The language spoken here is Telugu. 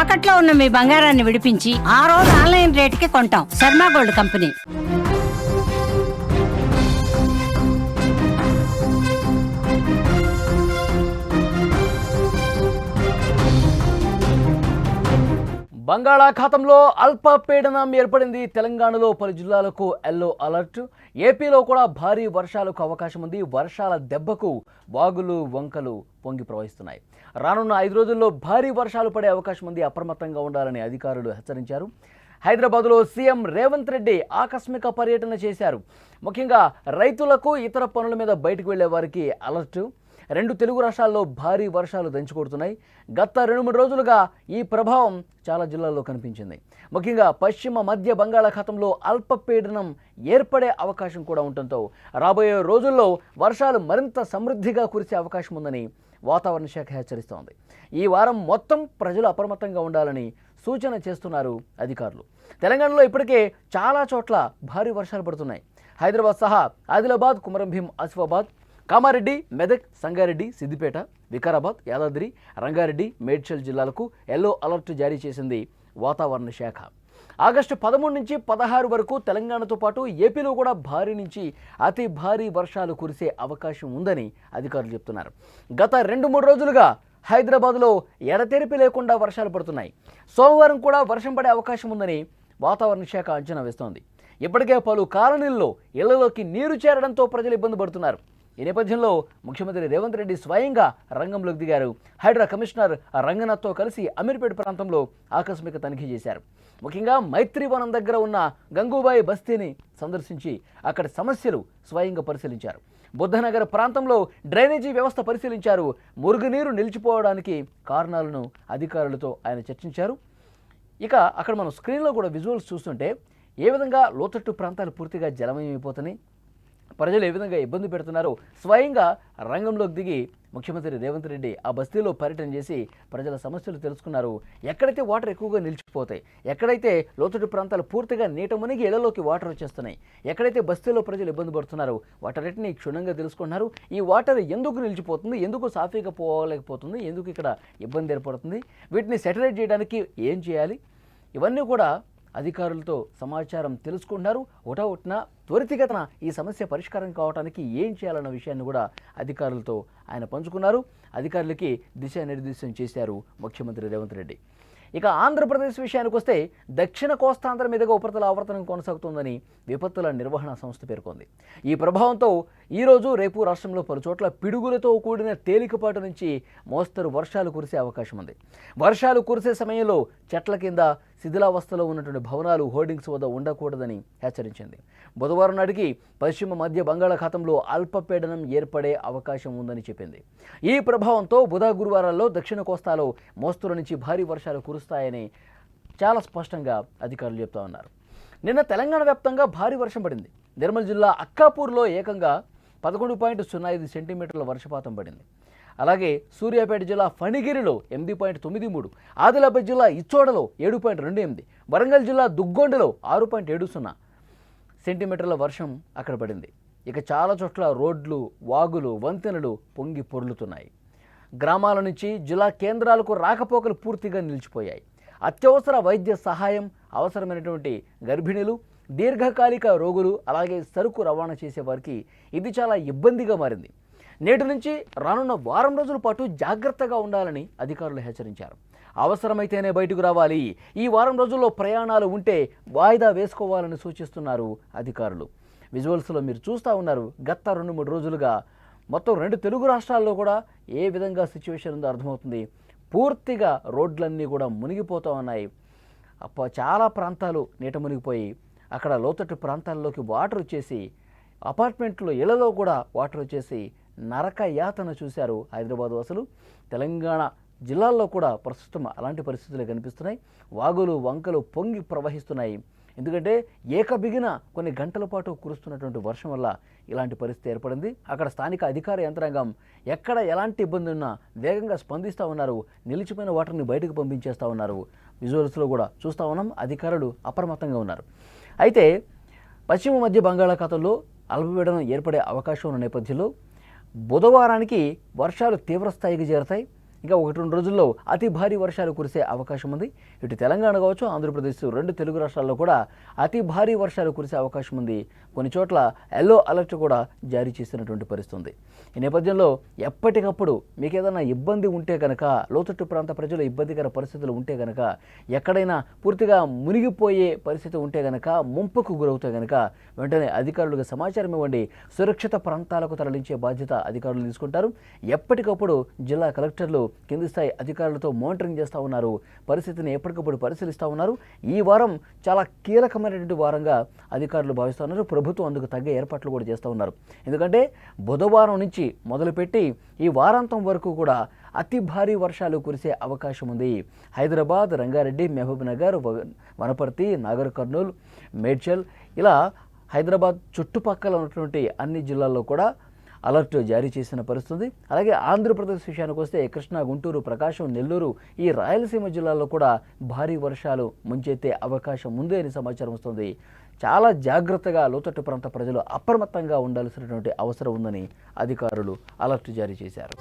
తాకట్లో ఉన్న మీ బంగారాన్ని విడిపించి ఆ రోజు ఆన్లైన్ రేటుకి కొంటాం. Sharma gold company. బంగాళాఖాతంలో అల్పపీడనం ఏర్పడింది. తెలంగాణలో పలు జిల్లాలకు ఎల్లో అలర్ట్. ఏపీలో కూడా భారీ వర్షాలకు అవకాశం ఉంది. వర్షాల దెబ్బకు వాగులు వంకలు పొంగి ప్రవహిస్తున్నాయి. రానున్న 5 రోజుల్లో భారీ వర్షాలు పడే అవకాశం ఉంది. అప్రమత్తంగా ఉండాలని అధికారులు హెచ్చరించారు. హైదరాబాద్లో సీఎం రేవంత్ రెడ్డి ఆకస్మిక పర్యటన చేశారు. ముఖ్యంగా రైతులకు ఇతర పనుల మీద బయటకు వెళ్లే వారికి అలర్ట్. 2 తెలుగు రాష్ట్రాల్లో భారీ వర్షాలు దంచుకొడుతున్నాయి. గత 2-3 రోజులుగా ఈ ప్రభావం చాలా జిల్లాల్లో కనిపించింది. ముఖ్యంగా పశ్చిమ మధ్య బంగాళాఖాతంలో అల్పపీడనం ఏర్పడే అవకాశం కూడా ఉండటంతో రాబోయే రోజుల్లో వర్షాలు మరింత సమృద్ధిగా కురిసే అవకాశం ఉందని వాతావరణ శాఖ హెచ్చరిస్తోంది. ఈ వారం మొత్తం ప్రజలు అప్రమత్తంగా ఉండాలని సూచన చేస్తున్నారు అధికారులు. తెలంగాణలో ఇప్పటికే చాలా చోట్ల భారీ వర్షాలు పడుతున్నాయి. హైదరాబాద్ సహా ఆదిలాబాద్, కుమరంభీం, ఆసిఫాబాద్, కామారెడ్డి, మెదక్, సంగారెడ్డి, సిద్దిపేట, వికారాబాద్, యాదాద్రి, రంగారెడ్డి, మేడ్చల్ జిల్లాలకు ఎల్లో అలర్ట్ జారీ చేసింది వాతావరణ శాఖ. ఆగస్టు 13 నుంచి 16 వరకు తెలంగాణతో పాటు ఏపీలో కూడా భారీ నుంచి అతి భారీ వర్షాలు కురిసే అవకాశం ఉందని అధికారులు చెప్తున్నారు. గత 2-3 రోజులుగా హైదరాబాద్లో ఎడతెరిపి లేకుండా వర్షాలు పడుతున్నాయి. సోమవారం కూడా వర్షం పడే అవకాశం ఉందని వాతావరణ శాఖ అంచనా వేస్తోంది. ఇప్పటికే పలు కాలనీల్లో ఇళ్లలోకి నీరు చేరడంతో ప్రజలు ఇబ్బంది పడుతున్నారు. ఈ నేపథ్యంలో ముఖ్యమంత్రి రేవంత్ రెడ్డి స్వయంగా రంగంలోకి దిగారు. హైడ్రా కమిషనర్ రంగనాథ్తో కలిసి అమీర్పేట ప్రాంతంలో ఆకస్మిక తనిఖీ చేశారు. ముఖ్యంగా మైత్రివనం దగ్గర ఉన్న గంగూబాయి బస్తీని సందర్శించి అక్కడి సమస్యలు స్వయంగా పరిశీలించారు. బుద్ధనగర్ ప్రాంతంలో డ్రైనేజీ వ్యవస్థ పరిశీలించారు. మురుగునీరు నిలిచిపోవడానికి కారణాలను అధికారులతో ఆయన చర్చించారు. ఇక అక్కడ మనం స్క్రీన్లో కూడా విజువల్స్ చూస్తుంటే ఏ విధంగా లోతట్టు ప్రాంతాలు పూర్తిగా జలమయమైపోతున్నాయి, ప్రజలు ఏ విధంగా ఇబ్బంది పెడుతున్నారో స్వయంగా రంగంలోకి దిగి ముఖ్యమంత్రి రేవంత్ రెడ్డి ఆ బస్తీలో పర్యటన చేసి ప్రజల సమస్యలు తెలుసుకున్నారు. ఎక్కడైతే వాటర్ ఎక్కువగా నిలిచిపోతాయి, ఎక్కడైతే లోతట్టు ప్రాంతాలు పూర్తిగా నీట మునిగి ఇళ్లలోకి వాటర్ వచ్చేస్తున్నాయి, ఎక్కడైతే బస్తీలో ప్రజలు ఇబ్బంది పడుతున్నారో వాటన్నిటిని క్షుణ్ణంగా తెలుసుకున్నారు. ఈ వాటర్ ఎందుకు నిలిచిపోతుంది, ఎందుకు సాఫీగా పోలేకపోతుంది, ఎందుకు ఇక్కడ ఇబ్బంది ఏర్పడుతుంది, వీటిని సెటిలైట్ చేయడానికి ఏం చేయాలి, ఇవన్నీ కూడా అధికారులతో సమాచారం తెలుసుకుంటున్నారు. ఒకటన త్వరితగతిన ఈ సమస్య పరిష్కారం కావడానికి ఏం చేయాలన్న విషయాన్ని కూడా అధికారులతో ఆయన పంచుకున్నారు. అధికారులకి దిశానిర్దేశం చేశారు ముఖ్యమంత్రి రేవంత్ రెడ్డి. ఇక ఆంధ్రప్రదేశ్ విషయానికి వస్తే దక్షిణ కోస్తాంధ్ర మీదుగా ఉపరితల ఆవర్తనం కొనసాగుతోందని విపత్తుల నిర్వహణ సంస్థ పేర్కొంది. ఈ ప్రభావంతో ఈరోజు రేపు రాష్ట్రంలో పలుచోట్ల పిడుగులతో కూడిన తేలికపాటు నుంచి మోస్తరు వర్షాలు కురిసే అవకాశం ఉంది. వర్షాలు కురిసే సమయంలో చెట్ల కింద శిథిలావస్థలో ఉన్నటువంటి భవనాలు హోర్డింగ్స్ వద్ద ఉండకూడదని హెచ్చరించింది. బుధవారం నాటికి పశ్చిమ మధ్య బంగాళాఖాతంలో అల్పపీడనం ఏర్పడే అవకాశం ఉందని చెప్పింది. ఈ ప్రభావంతో బుధ గురువారాల్లో దక్షిణ కోస్తాలో మోస్తరు నుంచి భారీ వర్షాలు కురుస్తాయని చాలా స్పష్టంగా అధికారులు చెప్తా ఉన్నారు. నిన్న తెలంగాణ వ్యాప్తంగా భారీ వర్షం పడింది. నిర్మల్ జిల్లా అక్కాపూర్లో ఏకంగా 11.05 సెంటీమీటర్ల వర్షపాతం పడింది. అలాగే సూర్యాపేట జిల్లా ఫణిగిరిలో 8.93, ఆదిలాబాద్ జిల్లా ఇచ్చోడలో 7.28, వరంగల్ జిల్లా దుగ్గొండలో 6.70 సెంటీమీటర్ల వర్షం అక్కడ పడింది. ఇక చాలా చోట్ల రోడ్లు, వాగులు, వంతెనలు పొంగి పొర్లుతున్నాయి. గ్రామాల నుంచి జిల్లా కేంద్రాలకు రాకపోకలు పూర్తిగా నిలిచిపోయాయి. అత్యవసర వైద్య సహాయం అవసరమైనటువంటి గర్భిణీలు, దీర్ఘకాలిక రోగులు, అలాగే సరుకు రవాణా చేసే వారికి ఇది చాలా ఇబ్బందిగా మారింది. నేటి నుంచి రానున్న వారం రోజుల పాటు జాగ్రత్తగా ఉండాలని అధికారులు హెచ్చరించారు. అవసరమైతేనే బయటకు రావాలి. ఈ వారం రోజుల్లో ప్రయాణాలు ఉంటే వాయిదా వేసుకోవాలని సూచిస్తున్నారు అధికారులు. విజువల్స్లో మీరు చూస్తూ ఉన్నారు. గత 2-3 రోజులుగా మొత్తం 2 తెలుగు రాష్ట్రాల్లో కూడా ఏ విధంగా సిచ్యువేషన్ ఉందో అర్థమవుతుంది. పూర్తిగా రోడ్లన్నీ కూడా మునిగిపోతూ ఉన్నాయి. చాలా ప్రాంతాలు నీట మునిగిపోయి అక్కడ లోతట్టు ప్రాంతాల్లోకి వాటర్ వచ్చేసి అపార్ట్మెంట్లో ఇళ్లలో కూడా వాటర్ వచ్చేసి నరక యాతన చూశారు హైదరాబాద్ వాసులు. తెలంగాణ జిల్లాల్లో కూడా ప్రస్తుతం అలాంటి పరిస్థితులు కనిపిస్తున్నాయి. వాగులు వంకలు పొంగి ప్రవహిస్తున్నాయి. ఎందుకంటే ఏకబిగిన కొన్ని గంటల పాటు కురుస్తున్నటువంటి వర్షం వల్ల ఇలాంటి పరిస్థితి ఏర్పడింది. అక్కడ స్థానిక అధికార యంత్రాంగం ఎక్కడ ఎలాంటి ఇబ్బంది ఉన్నా వేగంగా స్పందిస్తూ ఉన్నారు. నిలిచిపోయిన వాటర్ని బయటకు పంపించేస్తూ ఉన్నారు. విజువల్స్లో కూడా చూస్తూ ఉన్నాం. అధికారులు అప్రమత్తంగా ఉన్నారు. అయితే పశ్చిమ మధ్య బంగాళాఖాతంలో అల్పపీడనం ఏర్పడే అవకాశం ఉన్న నేపథ్యంలో బుధవారానికి వర్షాలు తీవ్రస్థాయికి చేరతాయి. ఇంకా 1-2 రోజుల్లో అతి భారీ వర్షాలు కురిసే అవకాశం ఉంది. ఇటు తెలంగాణ కావచ్చు, ఆంధ్రప్రదేశ్ 2 తెలుగు రాష్ట్రాల్లో కూడా అతి భారీ వర్షాలు కురిసే అవకాశం ఉంది. కొన్ని చోట్ల ఎల్లో అలర్ట్ కూడా జారీ చేసినటువంటి పరిస్థితి ఉంది. ఈ నేపథ్యంలో ఎప్పటికప్పుడు మీకు ఏదైనా ఇబ్బంది ఉంటే కనుక, లోతట్టు ప్రాంత ప్రజలు ఇబ్బందికర పరిస్థితులు ఉంటే కనుక, ఎక్కడైనా పూర్తిగా మునిగిపోయే పరిస్థితి ఉంటే కనుక, ముంపుకు గురవుతే కనుక వెంటనే అధికారులకు సమాచారం ఇవ్వండి. సురక్షిత ప్రాంతాలకు తరలించే బాధ్యత అధికారులు తీసుకుంటారు. ఎప్పటికప్పుడు జిల్లా కలెక్టర్లు కింది స్థాయి అధికారులతో మానిటరింగ్ చేస్తూ ఉన్నారు. పరిస్థితిని ఎప్పటికప్పుడు పరిశీలిస్తూ ఉన్నారు. ఈ వారం చాలా కీలకమైనటువంటి వారంగా అధికారులు భావిస్తూ ఉన్నారు. ప్రభుత్వం అందుకు తగ్గ ఏర్పాట్లు కూడా చేస్తూ ఉన్నారు. ఎందుకంటే బుధవారం నుంచి మొదలుపెట్టి ఈ వారాంతం వరకు కూడా అతి భారీ వర్షాలు కురిసే అవకాశం ఉంది. హైదరాబాద్, రంగారెడ్డి, మహబూబ్ నగర్, వనపర్తి, నాగర్ కర్నూల్, మేడ్చల్ ఇలా హైదరాబాద్ చుట్టుపక్కల ఉన్నటువంటి అన్ని జిల్లాల్లో కూడా అలర్ట్ జారీ చేసిన పరిస్థితి. అలాగే ఆంధ్రప్రదేశ్ విషయానికి వస్తే కృష్ణా, గుంటూరు, ప్రకాశం, నెల్లూరు ఈ రాయలసీమ జిల్లాల్లో కూడా భారీ వర్షాలు ముంచెత్తే అవకాశం ఉంది అని సమాచారం వస్తుంది. చాలా జాగ్రత్తగా లోతట్టు ప్రాంత ప్రజలు అప్రమత్తంగా ఉండాల్సినటువంటి అవసరం ఉందని అధికారులు అలర్ట్ జారీ చేశారు.